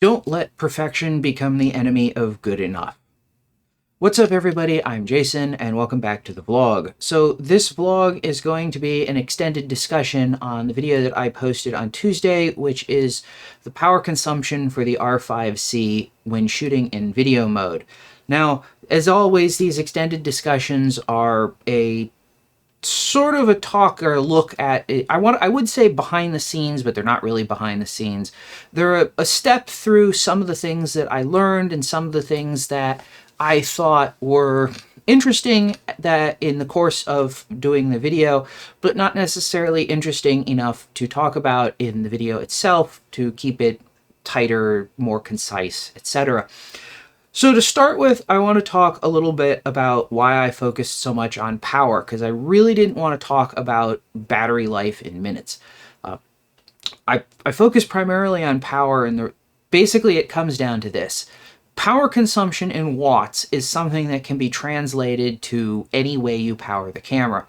Don't let perfection become the enemy of good enough. What's up, everybody? I'm Jason, and welcome back to the vlog. So this vlog is going to be an extended discussion on the video that I posted on Tuesday, which is the power consumption for the R5C when shooting in video mode. Now, as always, these extended discussions are a sort of a talk or a look at it. I would say behind the scenes, but they're not really behind the scenes. They're a step through some of the things that I learned and some of the things that I thought were interesting that in the course of doing the video, but not necessarily interesting enough to talk about in the video itself to keep it tighter, more concise, etc. So to start with, I want to talk a little bit about why I focused so much on power, because I really didn't want to talk about battery life in minutes. I focus primarily on power, and basically it comes down to this. Power consumption in watts is something that can be translated to any way you power the camera.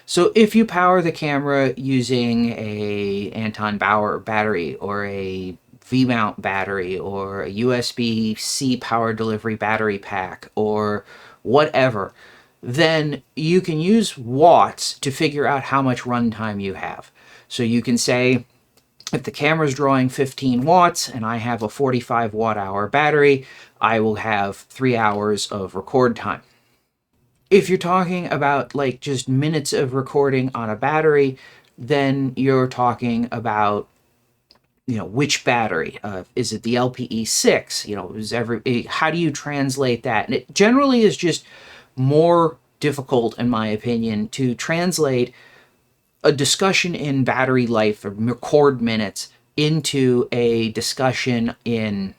So if you power the camera using a Anton Bauer battery or a V-mount battery or a USB-C power delivery battery pack or whatever, then you can use watts to figure out how much runtime you have. So you can say, if the camera's drawing 15 watts and I have a 45 watt-hour battery, I will have 3 hours of record time. If you're talking about like just minutes of recording on a battery, then you're talking about which battery? Is it the LPE6? How do you translate that? And it generally is just more difficult, in my opinion, to translate a discussion in battery life or record minutes into a discussion in,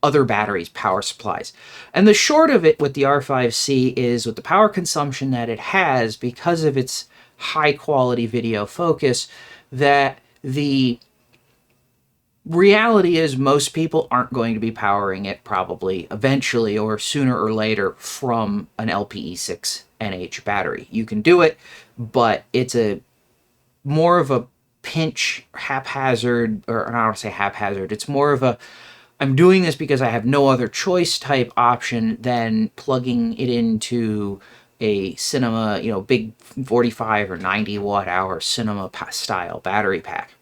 other batteries, power supplies. And the short of it with the R5C is with the power consumption that it has, because of its high quality video focus, that the reality is most people aren't going to be powering it probably eventually or sooner or later from an LPE6 NH battery. You can do it, but it's a more of a pinch haphazard, or I don't want to say haphazard, it's more of a I'm doing this because I have no other choice type option than plugging it into a cinema, big 45 or 90 watt hour cinema style battery pack.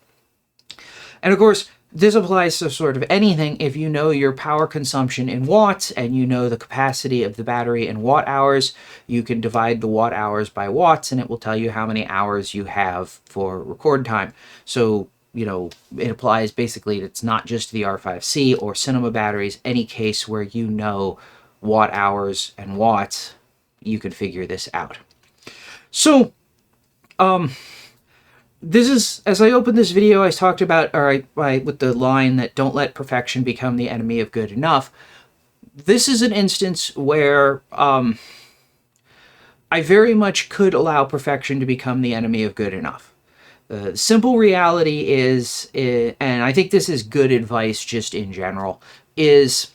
And of course, this applies to sort of anything. If you know your power consumption in watts and you know the capacity of the battery in watt hours, you can divide the watt hours by watts and it will tell you how many hours you have for record time. So, it applies basically, it's not just the R5C or cinema batteries. Any case where you know watt hours and watts, you can figure this out. So, this is, as I opened this video, I talked about, with the line that don't let perfection become the enemy of good enough. This is an instance where I very much could allow perfection to become the enemy of good enough. The simple reality is, and I think this is good advice just in general, is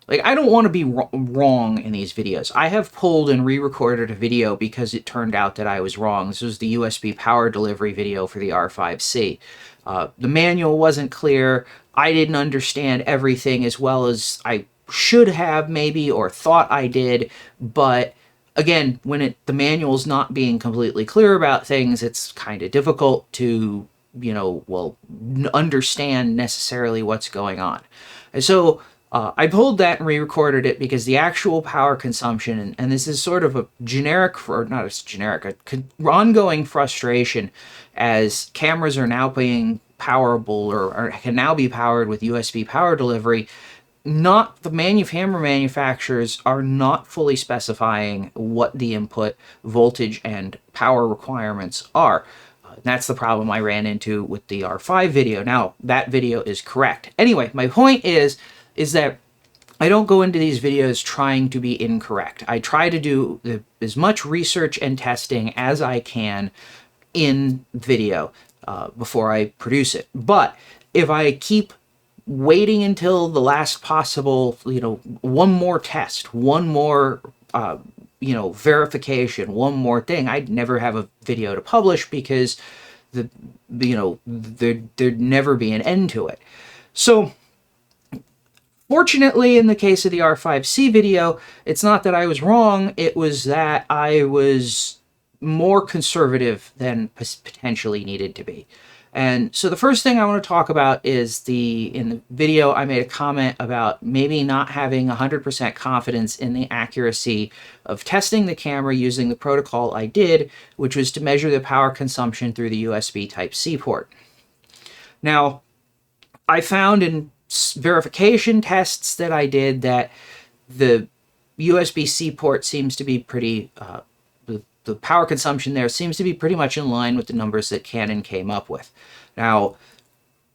I don't want to be wrong in these videos. I have pulled and re-recorded a video because it turned out that I was wrong. This was the USB power delivery video for the R5C. The manual wasn't clear. I didn't understand everything as well as I should have maybe, or thought I did. But again, when the manual's not being completely clear about things, it's kind of difficult to, understand necessarily what's going on. And so I pulled that and re-recorded it because the actual power consumption, and this is sort of a generic, or not as generic, ongoing frustration as cameras are now being powerable or can now be powered with USB power delivery. Not the camera manufacturers are not fully specifying what the input voltage and power requirements are. That's the problem I ran into with the R5 video. Now, that video is correct. Anyway, my point is that I don't go into these videos trying to be incorrect. I try to do as much research and testing as I can in video before I produce it. But if I keep waiting until the last possible, one more test, one more, verification, one more thing, I'd never have a video to publish because there'd never be an end to it. So fortunately, in the case of the R5C video, it's not that I was wrong, it was that I was more conservative than potentially needed to be. And so the first thing I want to talk about is in the video, I made a comment about maybe not having 100% confidence in the accuracy of testing the camera using the protocol I did, which was to measure the power consumption through the USB Type-C port. Now, I found in verification tests that I did that the USB-C port seems to be pretty, the power consumption there seems to be pretty much in line with the numbers that Canon came up with. Now,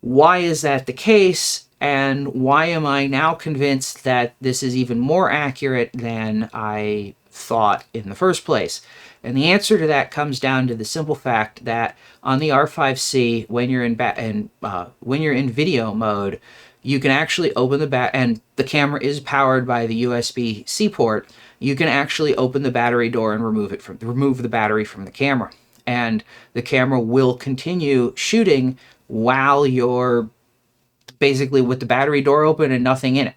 why is that the case, and why am I now convinced that this is even more accurate than I thought in the first place? And the answer to that comes down to the simple fact that on the R5C, when you're in video mode, you can actually open the and the camera is powered by the USB-C port. You can actually open the battery door and remove the battery from the camera, and the camera will continue shooting while you're basically with the battery door open and nothing in it.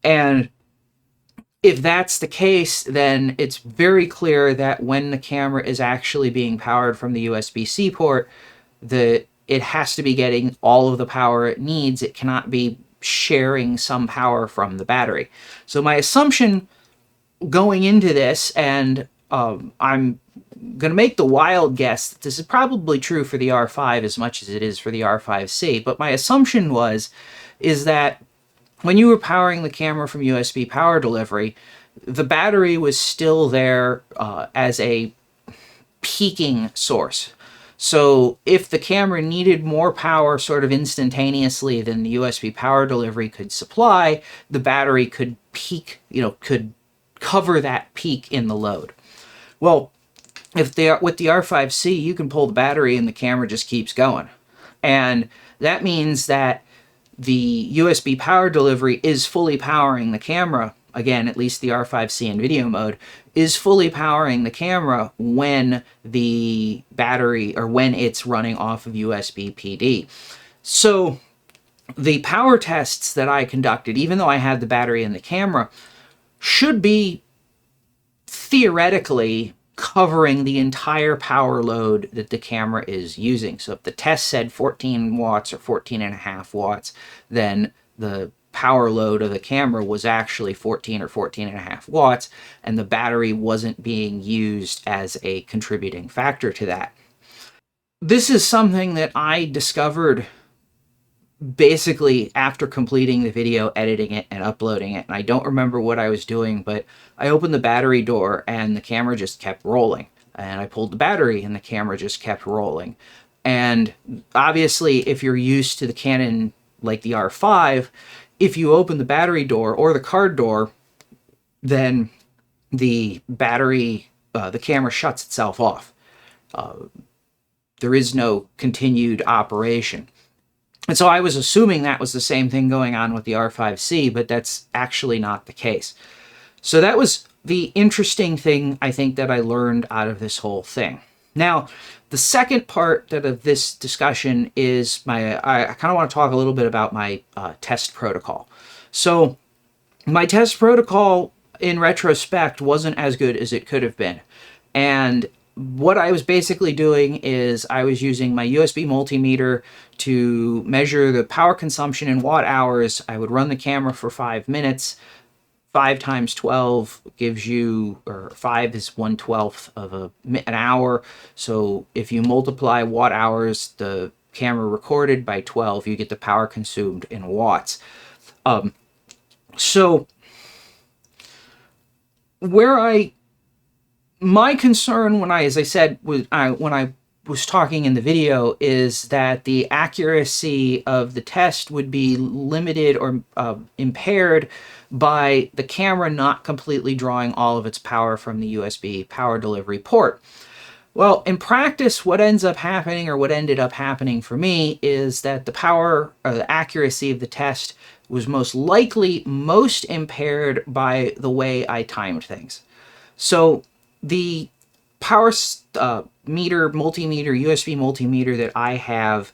And if that's the case, then it's very clear that when the camera is actually being powered from the USB-C port, it has to be getting all of the power it needs. It cannot be sharing some power from the battery. So my assumption going into this, and I'm going to make the wild guess that this is probably true for the R5 as much as it is for the R5C, but my assumption is that when you were powering the camera from USB power delivery, the battery was still there as a peaking source. So if the camera needed more power sort of instantaneously than the USB power delivery could supply, the battery could peak, could cover that peak in the load. Well, with the R5C, you can pull the battery and the camera just keeps going. And that means that the USB power delivery is fully powering the camera. Again, at least the R5C in video mode is fully powering the camera when the battery, or when it's running off of USB PD. So the power tests that I conducted, even though I had the battery in the camera, should be theoretically covering the entire power load that the camera is using. So if the test said 14 watts or 14.5 watts, then the power load of the camera was actually 14 or 14.5 watts, and the battery wasn't being used as a contributing factor to that. This is something that I discovered basically after completing the video, editing it, and uploading it. And I don't remember what I was doing, but I opened the battery door and the camera just kept rolling. And I pulled the battery and the camera just kept rolling. And obviously, if you're used to the Canon, like the R5, if you open the battery door or the card door, then the battery, the camera shuts itself off. There is no continued operation. And so I was assuming that was the same thing going on with the R5C, but that's actually not the case. So that was the interesting thing, I think, that I learned out of this whole thing. Now, the second part of this discussion is I kind of want to talk a little bit about my test protocol. So my test protocol, in retrospect, wasn't as good as it could have been. And what I was basically doing is I was using my USB multimeter to measure the power consumption in watt hours. I would run the camera for 5 minutes. 5 times 12 gives you, or 5 is 1/12 of an hour. So if you multiply watt hours the camera recorded by 12, you get the power consumed in watts. So my concern when as I said, when I was talking in the video, is that the accuracy of the test would be limited or impaired by the camera not completely drawing all of its power from the USB power delivery port. Well, in practice, what ends up happening, or what ended up happening for me, is that the power or the accuracy of the test was most likely most impaired by the way I timed things. So the power multimeter, USB multimeter that I have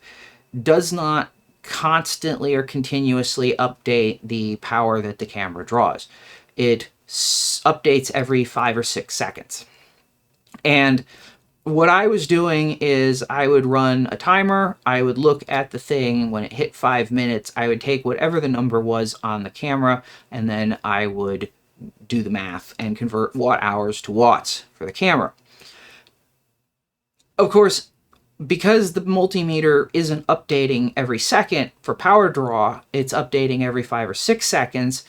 does not constantly or continuously update the power that the camera draws. It updates every 5 or 6 seconds. And what I was doing is I would run a timer, I would look at the thing, when it hit 5 minutes, I would take whatever the number was on the camera, and then I would do the math and convert watt hours to watts for the camera. Of course, because the multimeter isn't updating every second for power draw, it's updating every 5 or 6 seconds.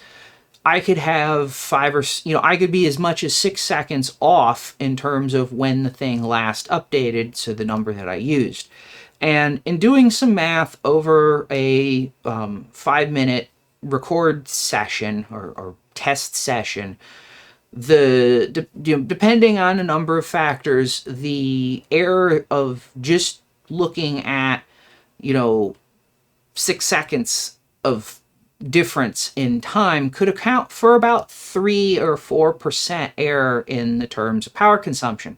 I could have I could be as much as 6 seconds off in terms of when the thing last updated, so the number that I used. And in doing some math over a 5-minute record session or test session, depending on a number of factors, the error of just looking at 6 seconds of difference in time could account for about 3 or 4% error in the terms of power consumption.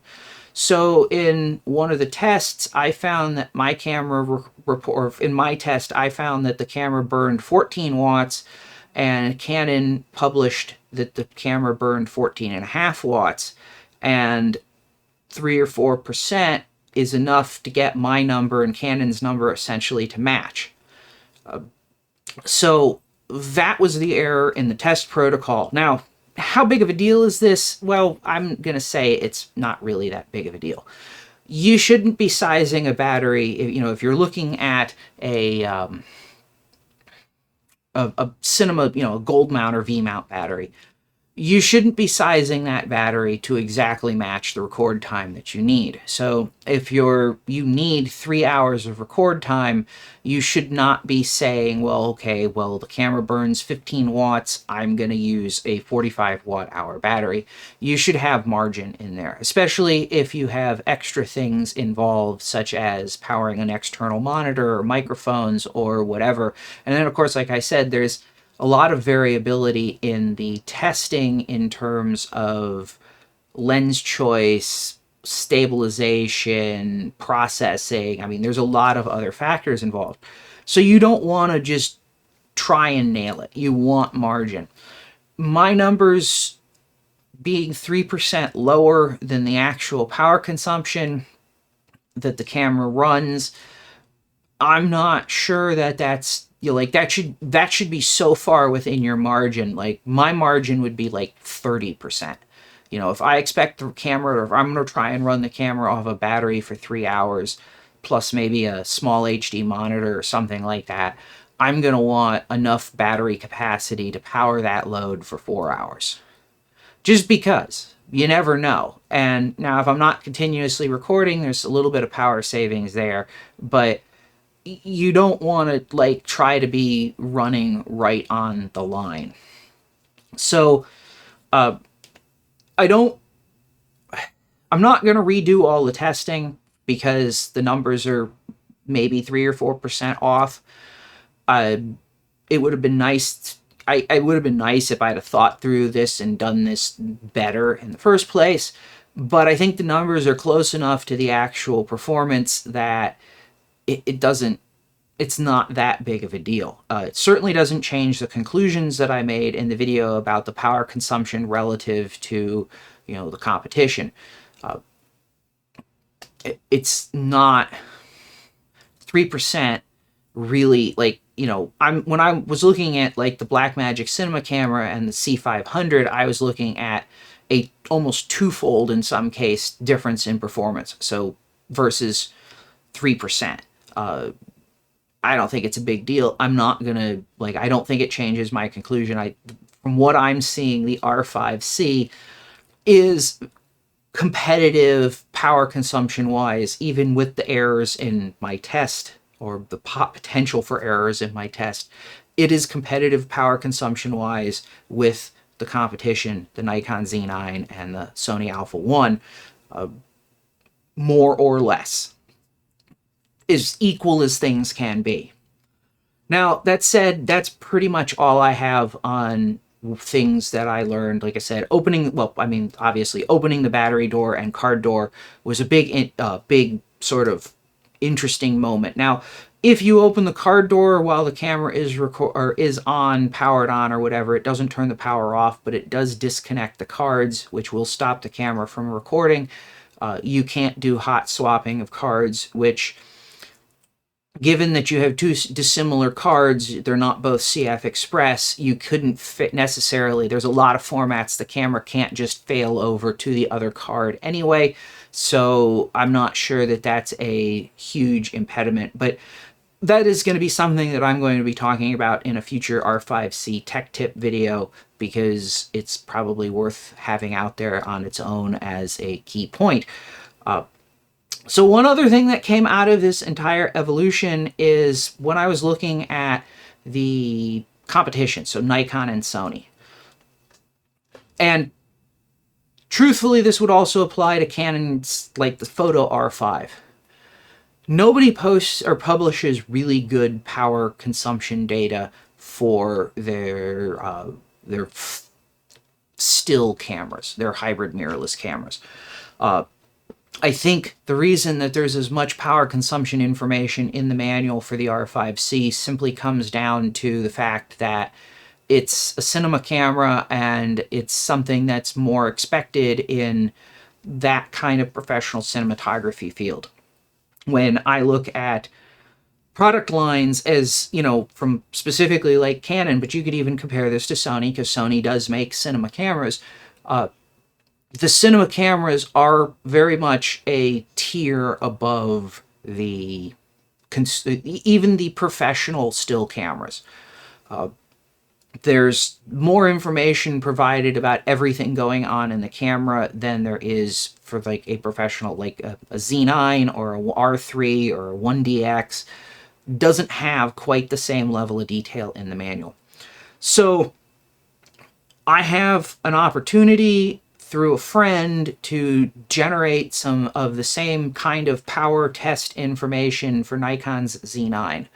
So in one of the tests, I found that my camera in my test, I found that the camera burned 14 watts, and Canon published that the camera burned 14.5 watts, and 3 or 4% is enough to get my number and Canon's number essentially to match. So that was the error in the test protocol. Now, how big of a deal is this? Well, I'm going to say it's not really that big of a deal. You shouldn't be sizing a battery, if you're looking at a cinema, a gold mount or V mount battery, you shouldn't be sizing that battery to exactly match the record time that you need. So if you need 3 hours of record time, you should not be saying, the camera burns 15 watts, I'm going to use a 45 watt hour battery. You should have margin in there, especially if you have extra things involved, such as powering an external monitor or microphones or whatever. And then, of course, like I said, there's a lot of variability in the testing in terms of lens choice, stabilization, processing. I mean, there's a lot of other factors involved. So you don't want to just try and nail it. You want margin. My numbers being 3% lower than the actual power consumption that the camera runs, I'm not sure that that's that should be so far within your margin. Like, my margin would be like 30%. If I expect the camera, or if I'm going to try and run the camera off a battery for 3 hours, plus maybe a small HD monitor or something like that, I'm going to want enough battery capacity to power that load for 4 hours. Just because. You never know. And now, if I'm not continuously recording, there's a little bit of power savings there, but you don't want to try to be running right on the line. So I'm not going to redo all the testing because the numbers are maybe 3 or 4% off. It would have been nice. It would have been nice if I'd have thought through this and done this better in the first place. But I think the numbers are close enough to the actual performance that it's not that big of a deal. It certainly doesn't change the conclusions that I made in the video about the power consumption relative to, the competition. It's not 3% really, when I was looking at the Blackmagic Cinema camera and the C500, I was looking at a almost twofold in some case difference in performance. So versus 3%. I don't think it's a big deal. I'm not gonna I don't think it changes my conclusion. From what I'm seeing, the R5C is competitive power consumption wise, even with the errors in my test, or the potential for errors in my test. It is competitive power consumption wise with the competition, the Nikon Z9 and the Sony Alpha 1, more or less. As equal as things can be. Now, that said, that's pretty much all I have on things that I learned. Like I said, obviously opening the battery door and card door was a big sort of interesting moment. Now, if you open the card door while the camera is on, powered on, or whatever, it doesn't turn the power off, but it does disconnect the cards, which will stop the camera from recording. You can't do hot swapping of cards, which, given that you have two dissimilar cards, they're not both CF Express, you couldn't fit necessarily. There's a lot of formats the camera can't just fail over to the other card anyway, so I'm not sure that that's a huge impediment. But that is going to be something that I'm going to be talking about in a future R5C tech tip video, because it's probably worth having out there on its own as a key point. So one other thing that came out of this entire evolution is when I was looking at the competition, so Nikon and Sony. And truthfully, this would also apply to Canon's, like the Photo R5. Nobody posts or publishes really good power consumption data for their still cameras, their hybrid mirrorless cameras. I think the reason that there's as much power consumption information in the manual for the R5C simply comes down to the fact that it's a cinema camera and it's something that's more expected in that kind of professional cinematography field. When I look at product lines, as you know, from specifically like Canon, but you could even compare this to Sony, because Sony does make cinema cameras. The cinema cameras are very much a tier above the even the professional still cameras. There's more information provided about everything going on in the camera than there is for like a professional, like a Z9 or a R3 or a 1DX. Doesn't have quite the same level of detail in the manual. So I have an opportunity through a friend to generate some of the same kind of power test information for Nikon's Z9.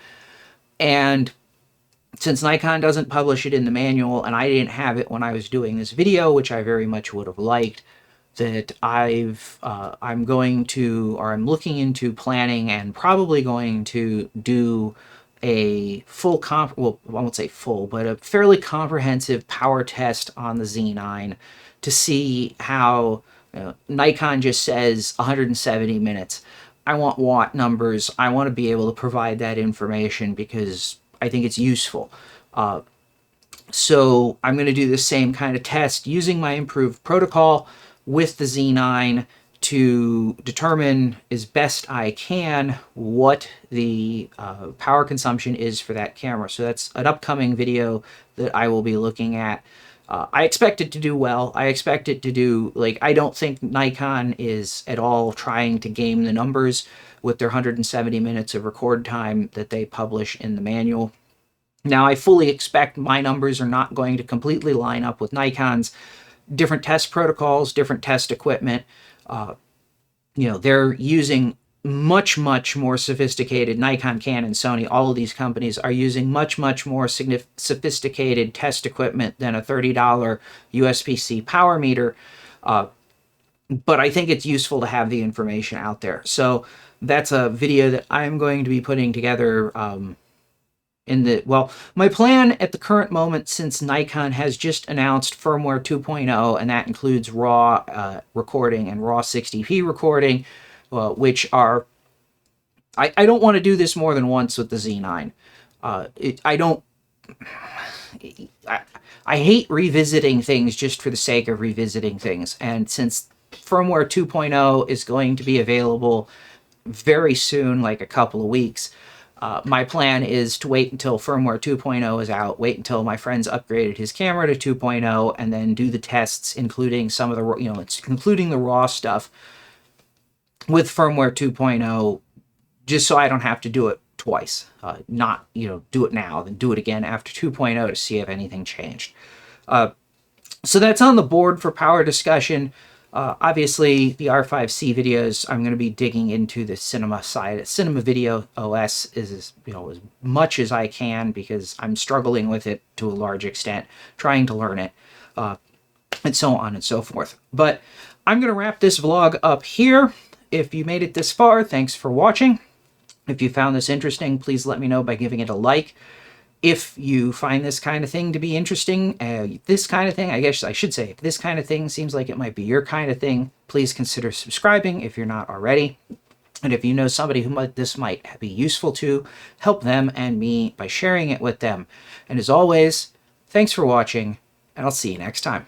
And since Nikon doesn't publish it in the manual, and I didn't have it when I was doing this video, which I very much would have liked, that I'm looking into planning and probably going to do a full well, I won't say full, but a fairly comprehensive power test on the Z9 to see how Nikon just says 170 minutes. I want watt numbers. I want to be able to provide that information because I think it's useful. So I'm going to do the same kind of test using my improved protocol with the Z9 to determine as best I can what the power consumption is for that camera. So that's an upcoming video that I will be looking at. I expect it to do well. I expect it to do, like, I don't think Nikon is at all trying to game the numbers with their 170 minutes of record time that they publish in the manual. Now, I fully expect my numbers are not going to completely line up with Nikon's. Different test protocols, different test equipment. They're using much more sophisticated, Nikon, Canon, Sony, all of these companies are using much more sophisticated test equipment than a $30 USB-C power meter. But I think it's useful to have the information out there. So that's a video that I'm going to be putting together my plan at the current moment, since Nikon has just announced firmware 2.0, and that includes RAW recording and RAW 60p recording, which are, I don't want to do this more than once with the Z9. I hate revisiting things just for the sake of revisiting things, and since firmware 2.0 is going to be available very soon, like a couple of weeks, my plan is to wait until firmware 2.0 is out, wait until my friend's upgraded his camera to 2.0, and then do the tests, including some of the, including the RAW stuff with firmware 2.0, just so I don't have to do it twice. Not, do it now, then do it again after 2.0 to see if anything changed. So that's on the board for power discussion. Obviously, the R5C videos, I'm going to be digging into the cinema side. Cinema Video OS is as much as I can, because I'm struggling with it to a large extent, trying to learn it, and so on and so forth. But I'm going to wrap this vlog up here. If you made it this far, thanks for watching. If you found this interesting, please let me know by giving it a like. If you find this kind of thing to be interesting, this kind of thing, I guess I should say, if this kind of thing seems like it might be your kind of thing, please consider subscribing if you're not already. And if you know somebody who this might be useful to, help them and me by sharing it with them. And as always, thanks for watching, and I'll see you next time.